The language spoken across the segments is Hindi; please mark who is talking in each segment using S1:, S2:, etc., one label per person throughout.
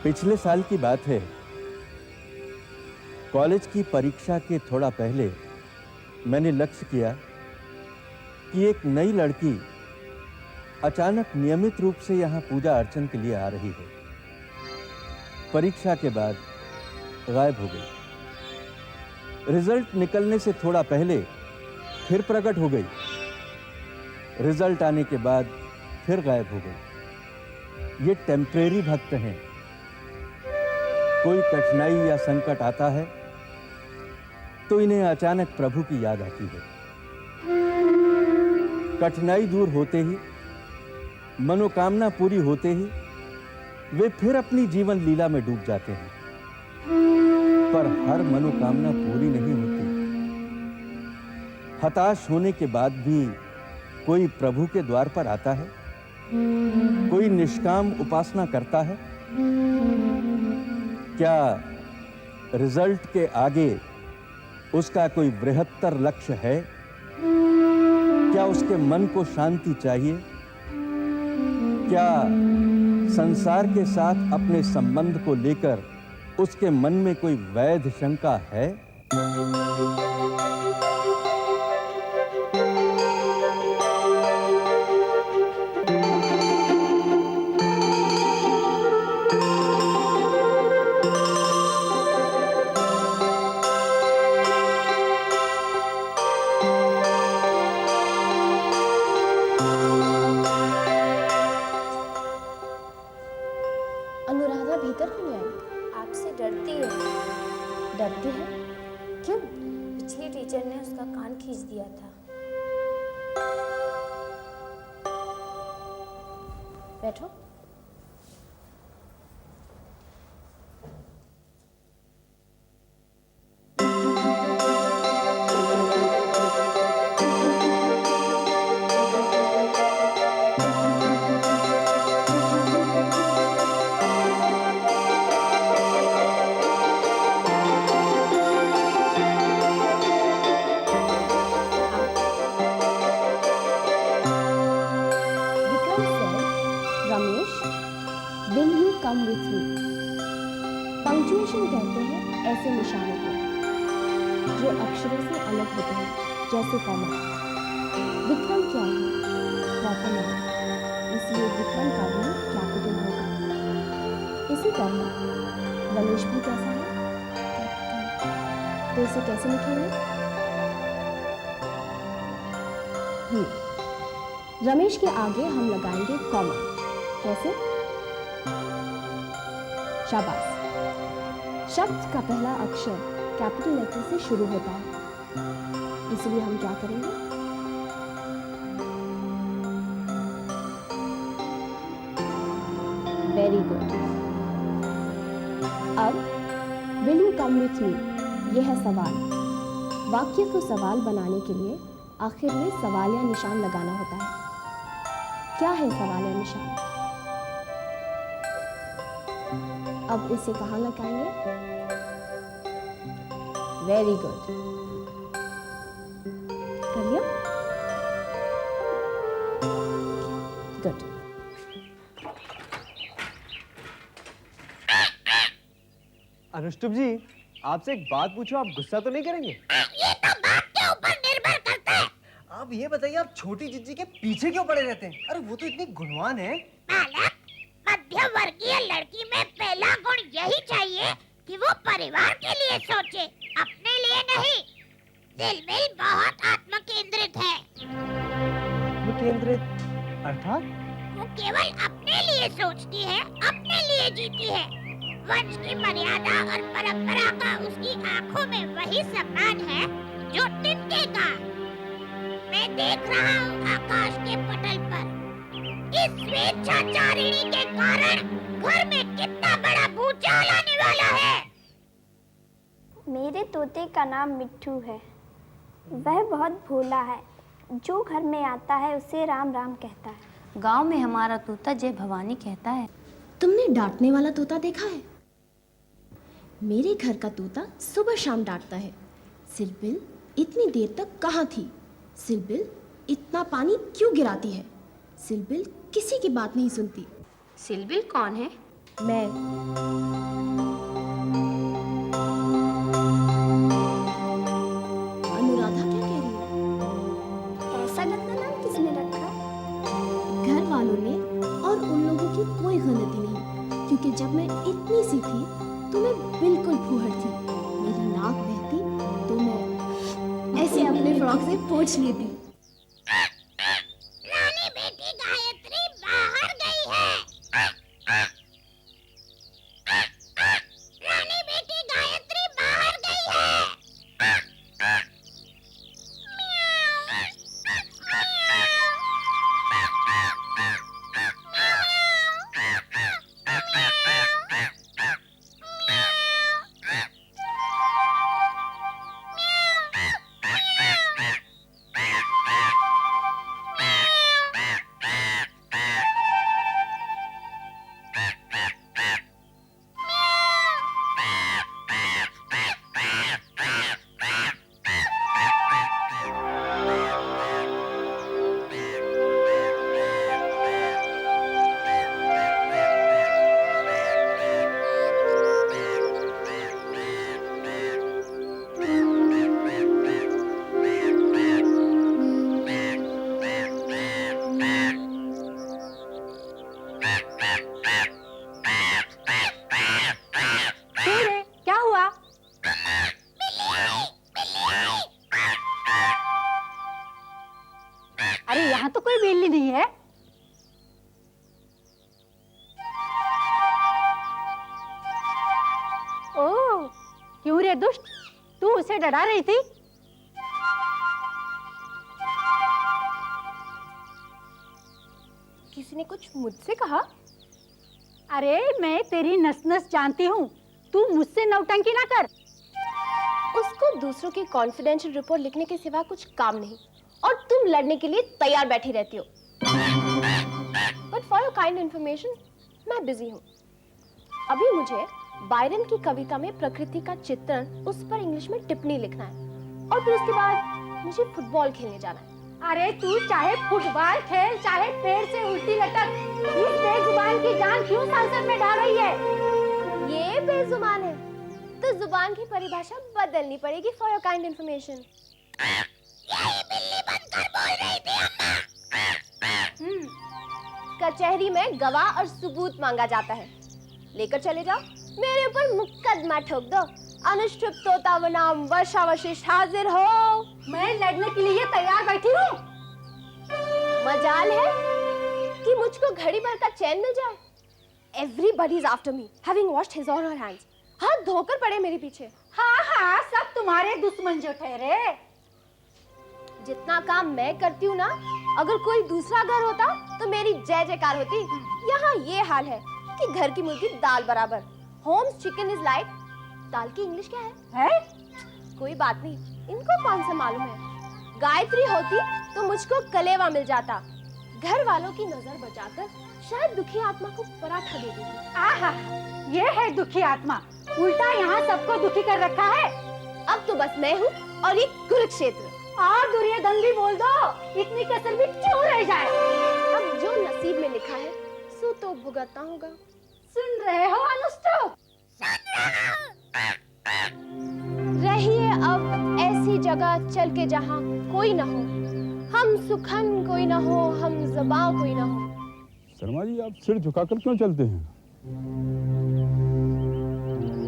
S1: पिछले साल की बात है। कॉलेज की परीक्षा के थोड़ा पहले मैंने लक्ष्य किया कि एक नई लड़की अचानक नियमित रूप से यहां पूजा अर्चन के लिए आ रही है। परीक्षा के बाद गायब हो गई। रिजल्ट निकलने से थोड़ा पहले फिर प्रकट हो गई। रिजल्ट आने के बाद फिर गायब हो गई। ये टेम्परेरी भक्त हैं। कोई कठिनाई या संकट आता है तो इन्हें अचानक प्रभु की याद आती है। कठिनाई दूर होते ही, मनोकामना पूरी होते ही वे फिर अपनी जीवन लीला में डूब जाते हैं। पर हर मनोकामना पूरी नहीं होती। हताश होने के बाद भी कोई प्रभु के द्वार पर आता है, कोई निष्काम उपासना करता है। क्या रिजल्ट के आगे उसका कोई बृहत्तर लक्ष्य है? क्या उसके मन को शांति चाहिए? क्या संसार के साथ अपने संबंध को लेकर उसके मन में कोई वैध शंका है?
S2: अनुराधा भीतर क्यों नहीं आई?
S3: आपसे डरती है।
S2: डरती है? क्यों?
S3: पिछली टीचर ने उसका कान खींच दिया था।
S2: बैठो। Ramesh, will you come with me? Punctuation कहते हैं ऐसे निशानों को जो अक्षरों से अलग होते हैं, जैसे कॉमा। विक्रम क्या है? प्रॉपर नाउन, इसलिए विक्रम का भी कैपिटल होगा। इसी तरह रमेश भी कैसा है? तो इसे कैसे लिखेंगे? रमेश के आगे हम लगाएंगे कॉमा। कैसे? शाबाश। शब्द का पहला अक्षर कैपिटल लेटर से शुरू होता है, इसलिए हम क्या करेंगे? Very good. अब will you come with me, यह है सवाल। वाक्य को सवाल बनाने के लिए आखिर में सवाल या निशान लगाना होता है। क्या है सवाल या निशान? अब इसे कहाँ लगाएंगे? Very good. कर लिया? गुड।
S4: अनुष्टुप जी, आपसे एक बात पूछो, आप गुस्सा तो नहीं करेंगे?
S5: ये तो बात के ऊपर निर्भर करता है।
S4: आप ये बताइए, आप छोटी जिज्जी के पीछे क्यों पड़े रहते हैं? अरे वो तो इतनी गुणवान है।
S5: बालक, मध्य वर्गीय लड़की में पहला गुण यही चाहिए कि वो परिवार के लिए सोचे, अपने लिए नहीं। दिलमिल बहुत आत्म केंद्रित है।
S4: केंद्रित अर्थात?
S5: वो केवल अपने लिए सोचती है, अपने लिए जीती है। वंश की मर्यादा और परंपरा का उसकी आंखों में वही सम्मान है जो तिनके का। मैं देख रहा हूँ आकाश के पटल पर इस स्वेच्छाचारिणी के कारण घर में कितना बड़ा भूचाल आने वाला है।
S3: मेरे तोते का नाम मिट्ठू है। वह बहुत भोला है। जो घर में आता है उसे राम राम कहता है।
S6: गांव में हमारा तोता जय भवानी कहता है।
S2: तुमने डांटने वाला तोता देखा है? मेरे घर का तोता सुबह शाम डांटता है। सिलबिल इतनी देर तक कहाँ थी? सिलबिल इतना पानी क्यों गिराती है? सिलबिल किसी की बात नहीं सुनती।
S6: सिलबिल कौन है?
S2: मैं क्योंकि जब मैं इतनी सी थी तो मैं बिल्कुल फूहड़ थी। मेरी नाक बहती तो मैं ऐसे अपने फ्रॉक से पोंछ लेती।
S5: रानी बेटी गायत्री बाहर गई है। रानी बेटी गायत्री बाहर गई है।
S7: यहाँ तो कोई बिल्ली नहीं है। ओह, क्यों रे दुष्ट, तू उसे डरा रही थी?
S2: किसी ने कुछ मुझसे कहा?
S7: अरे मैं तेरी नस नस जानती हूँ, तू मुझसे नौटंकी ना कर।
S2: उसको दूसरों की कॉन्फिडेंशियल रिपोर्ट लिखने के सिवा कुछ काम नहीं, और तुम लड़ने के लिए तैयार बैठी रहती हो। But for your kind information, मैं बिजी हूँ। अभी मुझे बायरन की कविता में प्रकृति का चित्रण, उस पर इंग्लिश में टिप्पणी लिखना है, और फिर उसके बाद मुझे फुटबॉल खेलने जाना है।
S7: अरे तू चाहे फुटबॉल खेल, चाहे पेड़ से उल्टी लटक, इस बेजुबान की जान क्यों संसद में डाल रही है?
S2: ये बेजुबान है तो जुबान की परिभाषा बदलनी पड़ेगी फॉर योर काइंड इन्फॉर्मेशन।
S5: यही बिल्ली बनकर बोल रही थी अम्मा।
S2: कचहरी में गवाह और सबूत मांगा जाता है, लेकर चले जाओ, मेरे ऊपर मुकदमा ठोक दो। अनुष्ठुप तोता बनाम वर्षा वशिष्ठ हाजिर हो।
S7: मैं लड़ने के लिए तैयार बैठी हूँ।
S2: मजाल है कि मुझको घड़ी भर का चैन मिल जाए। Everybody is after me, having washed his or her hands. हाथ धोकर पड़े मेरे पीछे।
S7: हाँ हाँ, सब तुम्हारे दुश्मन जो ठहरे।
S2: जितना काम मैं करती हूँ ना, अगर कोई दूसरा घर होता तो मेरी जय जयकार होती। यहाँ ये हाल है कि घर की मुर्गी दाल बराबर। Home's chicken is like. दाल की इंग्लिश क्या है? कोई बात नहीं, इनको कौन सा मालूम है। गायत्री होती तो मुझको कलेवा मिल जाता। घर वालों की नजर बचाकर शायद दुखी आत्मा को पराठा दे देती।
S7: आहा, ये है दुखी आत्मा, उल्टा यहाँ सबको दुखी कर रखा है।
S2: अब तो बस मैं हूँ और ये कुरुक्षेत्र।
S7: और दुर्योधन भी बोल दो, इतनी कसर भी क्यों रह जाए?
S2: अब जो नसीब में लिखा है सो तो भुगतना होगा।
S7: सुन रहे हो अनुष्टुप?
S2: रहिए अब ऐसी जगह चल के जहाँ कोई न हो, हम सुखन कोई न हो, हम ज़बां कोई न हो।
S8: शर्मा जी, आप सिर झुकाकर क्यों चलते हैं?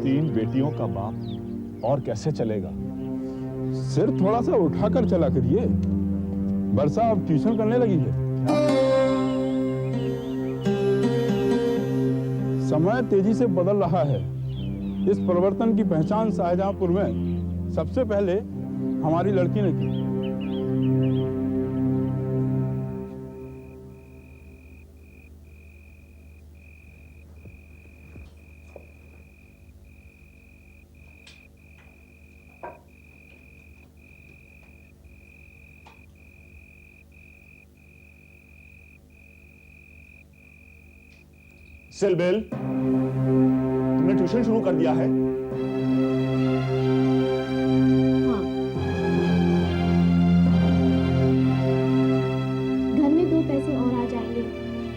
S9: 3 बेटियों का बाप और कैसे चलेगा?
S8: सिर थोड़ा सा उठाकर चला करिए। वर्षा अब ट्यूशन करने लगी है। समय तेजी से बदल रहा है। इस परिवर्तन की पहचान शाहजहांपुर में सबसे पहले हमारी लड़की ने की।
S9: सिलबेल, तुमने ट्यूशन शुरू कर दिया है?
S2: हाँ। घर में 2 पैसे और आ जाएंगे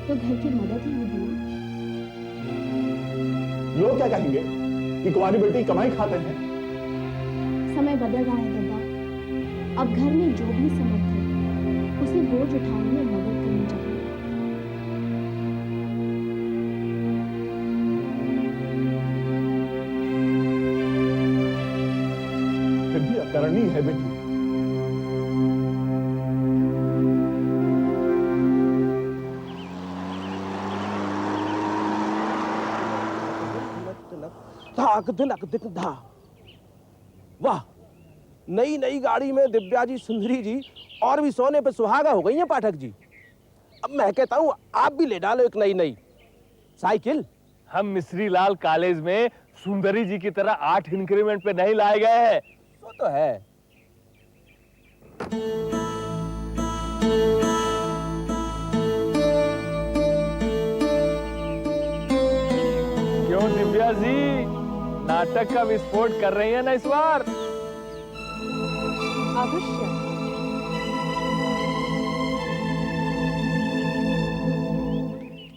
S2: तो घर की मदद ही होगी ना।
S9: लोग क्या कहेंगे कि कुंवारी बेटी कमाई खाते हैं?
S2: समय बदल रहा है दादा। अब घर में जो भी समर्थ है उसे बोझ उठाने में मदद करनी चाहिए।
S9: करनी है बेटी।
S10: वाह, नई नई गाड़ी में दिव्या जी, सुंदरी जी और भी सोने पे सुहागा हो गई हैं पाठक जी। अब मैं कहता हूँ आप भी ले डालो एक नई नई साइकिल।
S11: हम मिश्री लाल कॉलेज में सुंदरी जी की तरह 8 इंक्रीमेंट पे नहीं लाए गए हैं।
S10: वो तो है।
S11: क्यों दिव्या जी, नाटक का विस्फोट कर रही है ना इस बार?
S2: अवश्य।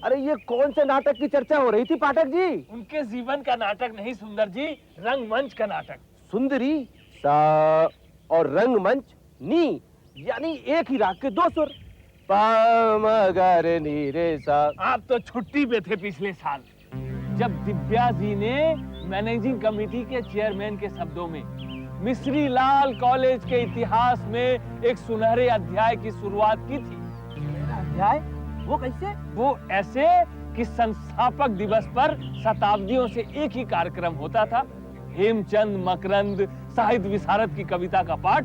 S10: अरे ये कौन से नाटक की चर्चा हो रही थी पाठक जी?
S11: उनके जीवन का नाटक नहीं सुंदर जी, रंगमंच का नाटक।
S10: सुंदरी सा और रंगमंच नी, यानी एक ही राग के दो सुर। पा म ग रे नी रे सा।
S11: आप तो छुट्टी पे थे पिछले साल, जब दिव्या जी ने मैनेजिंग कमेटी के चेयरमैन के शब्दों में मिश्री लाल कॉलेज के इतिहास में एक सुनहरे अध्याय की शुरुआत की थी।
S10: अध्याय? वो कैसे?
S11: वो ऐसे कि संस्थापक दिवस पर शताब्दियों से एक ही कार्यक्रम होता था, हेमचंद मकरंद साहित्य विशारद की कविता का पाठ।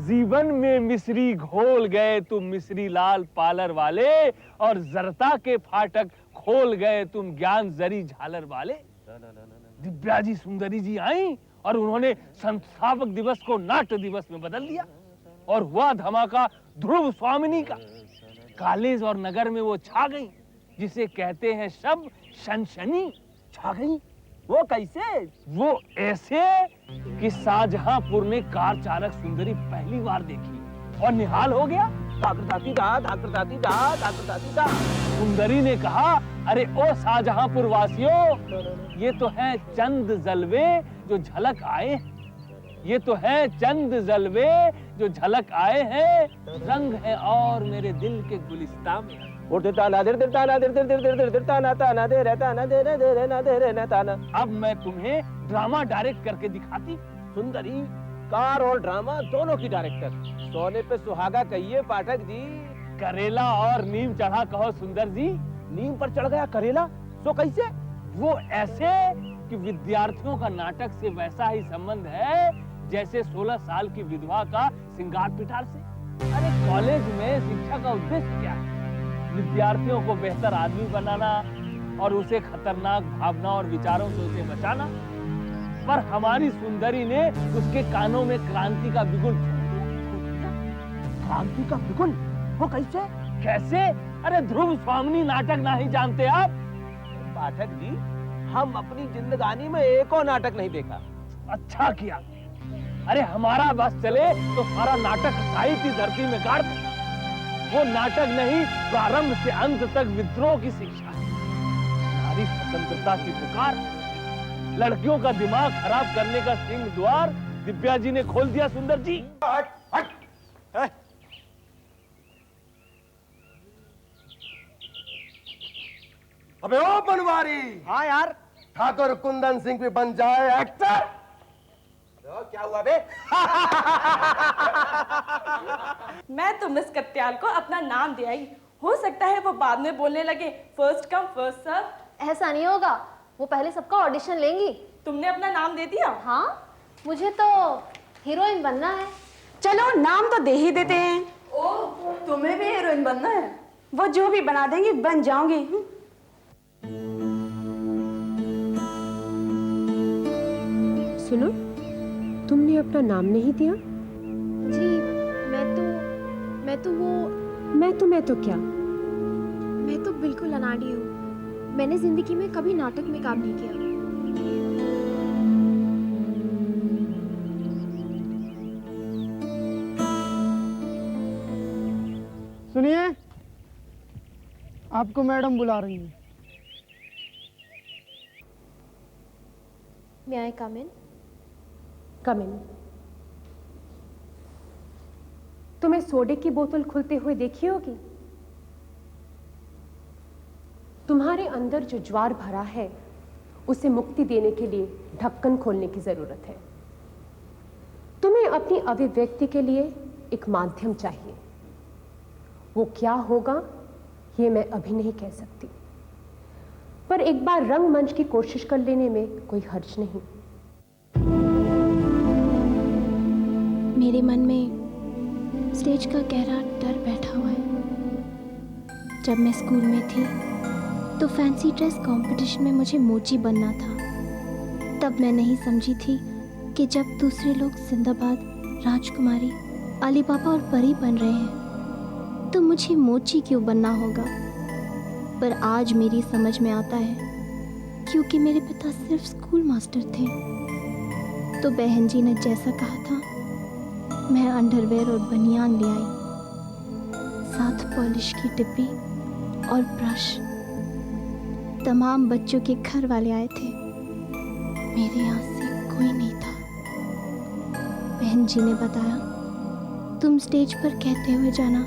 S11: जीवन में मिश्री घोल गए तुम मिश्री लाल पार्लर वाले, और जरता के फाटक खोल गए तुम ज्ञान जरी झालर वाले। दिव्या जी, सुंदरी जी आई और उन्होंने संस्थापक दिवस को नाट्य दिवस में बदल दिया, और हुआ धमाका ध्रुव स्वामिनी का। कॉलेज और नगर में वो छा गई, जिसे कहते हैं शब्द सनसनी।
S10: छा गई? वो कैसे?
S11: वो ऐसे कि शाहजहांपुर ने कार चालक सुंदरी पहली बार देखी और निहाल हो गया। सुंदरी ने कहा, अरे ओ शाहजहांपुर वासियों, ये तो है चंद जलवे जो झलक आए हैं। ये तो है चंद जलवे जो झलक आए हैं, रंग है और मेरे दिल के गुलिस्तां में। अब मैं तुम्हें ड्रामा डायरेक्ट करके दिखाती।
S10: सुंदरी कार और ड्रामा दोनों की डायरेक्टर। सोने पे सुहागा कहिए पाठक जी।
S11: करेला और नीम चढ़ा कहो सुंदर जी।
S10: नीम पर चढ़ गया करेला, तो कैसे?
S11: वो ऐसे कि विद्यार्थियों का नाटक से वैसा ही संबंध है जैसे 16 साल की विधवा का सिंगार पिटार से। अरे कॉलेज में शिक्षा का उद्देश्य क्या है? विद्यार्थियों को बेहतर आदमी बनाना और उसे खतरनाक भावना और विचारों से उसे बचाना। पर हमारी सुंदरी ने उसके कानों में क्रांति का बिगुल फूंक दिया।
S10: क्रांति का बिगुल? वो कैसे?
S11: कैसे? अरे ध्रुव स्वामिनी नाटक नहीं जानते आप?
S10: पाठक जी, हम अपनी जिंदगानी में एक और नाटक नहीं देखा।
S11: अच्छा किया। अरे हमारा बस चले तो सारा नाटक साहित्य धरती में गाड़ दे। वो नाटक नहीं, प्रारंभ से अंत तक विद्रोह की शिक्षा है, नारी स्वतंत्रता की पुकार। लड़कियों का दिमाग खराब करने का सिंह द्वार दिव्या जी ने खोल दिया सुंदर जी।
S10: हट, हट।
S12: अबे ओ बनवारी।
S10: हाँ यार।
S12: ठाकुर कुंदन सिंह भी बन जाए एक्टर।
S10: तो क्या हुआ बे?
S13: मैं तो मिस कत्याल को अपना नाम दे आई। हो सकता है वो बाद में बोलने लगे फर्स्ट कम फर्स्ट सर्व।
S2: ऐसा नहीं होगा, वो पहले सबका ऑडिशन लेंगी।
S13: तुमने अपना नाम दे दिया?
S2: हाँ, मुझे तो हीरोइन बनना है।
S13: चलो नाम तो दे ही देते हैं। ओह, तुम्हें भी हीरोइन बनना है? वो जो भी बना देंगे बन जाऊंगी।
S14: सुनो, तुमने अपना नाम नहीं दिया?
S2: जी, मैं तो क्या? मैं तो बिल्कुल अनाड़ी हूँ। मैंने जिंदगी में कभी नाटक में काम नहीं किया।
S15: सुनिए, आपको मैडम बुला रही हैं।
S2: May I come in?
S14: Come in. तुम्हें सोडे की बोतल खुलते हुए देखी होगी। तुम्हारे अंदर जो ज्वार भरा है, उसे मुक्ति देने के लिए ढक्कन खोलने की जरूरत है। अपनी अभिव्यक्ति के लिए एक माध्यम चाहिए। वो क्या होगा ये मैं अभी नहीं कह सकती, पर एक बार रंगमंच की कोशिश कर लेने में कोई हर्ज नहीं।
S2: मेरे मन में स्टेज का गहरा डर बैठा हुआ है। जब मैं स्कूल में थी तो फैंसी ड्रेस कंपटीशन में मुझे मोची बनना था। तब मैं नहीं समझी थी कि जब दूसरे लोग जिंदाबाद, राजकुमारी, अली पापा और परी बन रहे हैं तो मुझे मोची क्यों बनना होगा। पर आज मेरी समझ में आता है, क्योंकि मेरे पिता सिर्फ स्कूल मास्टर थे। तो बहन जी ने जैसा कहा था, मैं अंडरवेयर और बनियान ले आई, साथ पॉलिश की डिब्बी और ब्रश। तमाम बच्चों के घर वाले आए थे, मेरे यहाँ से कोई नहीं था। बहन जी ने बताया, तुम स्टेज पर कहते हुए जाना,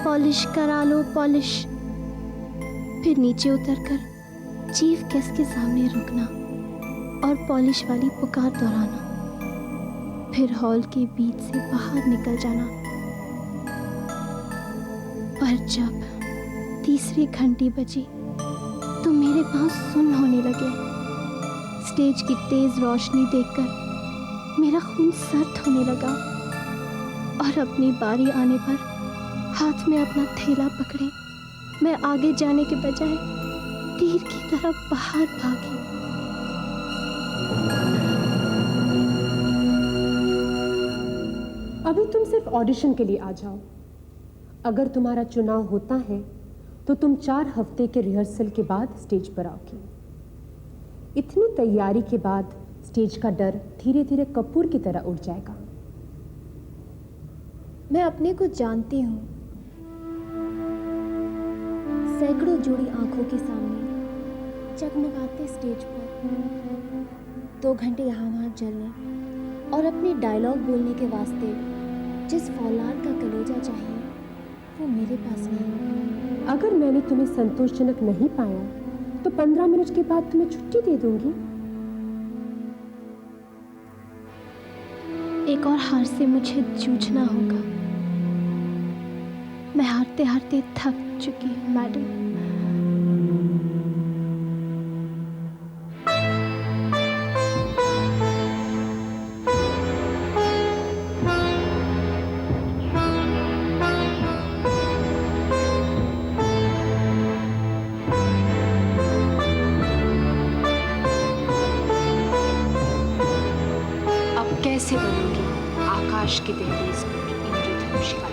S2: पॉलिश करा लो पॉलिश। फिर नीचे उतरकर चीफ गेस्ट के सामने रुकना और पॉलिश वाली पुकार दोहराना। फिर हॉल के बीच से बाहर निकल जाना। पर जब तीसरी घंटी बजी तो मेरे पांव सुन्न होने लगे। स्टेज की तेज रोशनी देखकर मेरा खून सर्द होने लगा और अपनी बारी आने पर हाथ में अपना थैला पकड़े मैं आगे जाने के बजाय तीर की तरह बाहर भागी।
S14: अभी तुम सिर्फ ऑडिशन के लिए आ जाओ। अगर तुम्हारा चुनाव होता है तो तुम 4 हफ्ते के रिहर्सल के बाद स्टेज पर आओगी। इतनी तैयारी के बाद स्टेज का डर धीरे धीरे कपूर की तरह उड़ जाएगा।
S2: मैं अपने को जानती हूँ। सैकड़ों जुड़ी आंखों के सामने जगमगाते स्टेज पर 2 घंटे यहाँ वहाँ चलने और अपने डायलॉग बोलने के वास्ते जिस फौलाद का कलेजा चाहिए वो मेरे पास नहीं।
S14: अगर मैंने तुम्हें संतोषजनक नहीं पाया तो 15 मिनट के बाद तुम्हें छुट्टी दे दूंगी।
S2: एक और हार से मुझे जूझना होगा। मैं हारते हारते थक चुकी हूँ मैडम।
S14: अब कैसे बनूंगी आकाश की दहलीज पर इंद्रधनुष का